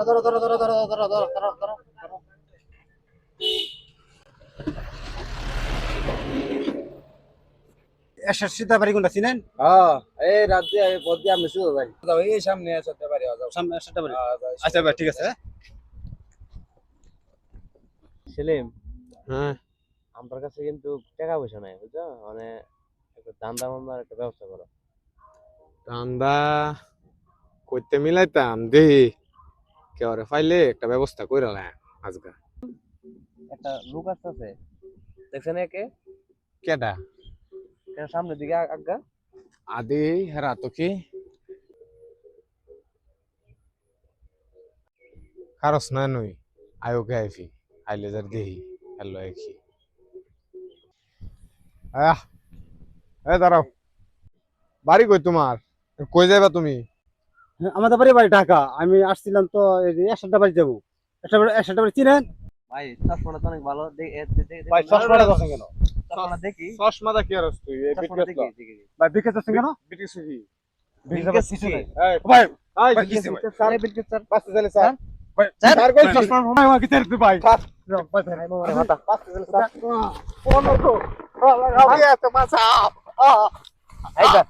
ধরো ধরো ধরো ধরো ধরো ধরো ধরো ধরো ধরো। এরশাদ সীতাবাড়ি কোনটা চিনেন? হ্যাঁ, এই রাতে পথে আমি শুরু ভাই যাও এই সামনে আসতে পারি যাও সামনে সীতাবাড়ি। যাও। আচ্ছা ভাই ঠিক আছে। সেলিম, হ্যাঁ আমার কাছে কিন্তু টাকা পয়সা নাই বুঝছো, মানে একটা ধান্দা মান্দার একটা ব্যবস্থা করো। ধান্দা কইতে মিলাইতাম দেহি কেউরে ফাইলে একটা ব্যবস্থা কইরালাম আজকা। একটা লোক আসতেছে, দেখছেন একে? কেডা? কেন সামনের দিকে আজ্ঞা। আদি হেরা তো কি খারস না নই আয়োকে আইফি আইলে যার দেহি হ্যালো একই। আহ এ দাঁড়াও, বাড়ি কই তোমার? কই যাইবা তুমি? আমাদের বাড়ি ঢাকা। আমি আসছিলাম তো এই যে এরশাদ বাড়ি যাবো। এরশাদ বাড়ি চিনেন? ভাই চশমাটা তো অনেক ভালো, ভাই চশমাটা দছেন কেন? চশমাটা দেখি, চশমাদা কি আর তুই এই চশমাটা বিটকেস দেখি। ভাই বিকেশ আছেন কেন? বিটিস কি? বিকেশ কিছু নাই। এই ভাই আই ভাই, কিছে কিসে ভাই? বিলকিস স্যার, পাঁচতে চলে স্যার। ভাই স্যার, স্যার কই চশমা ভাই আমাকে তেল দিতে ভাই। ভাই ভাই মোরে মাথা। পাঁচতে চলে স্যার। কোন তো আগে এত মাছা। এই স্যার,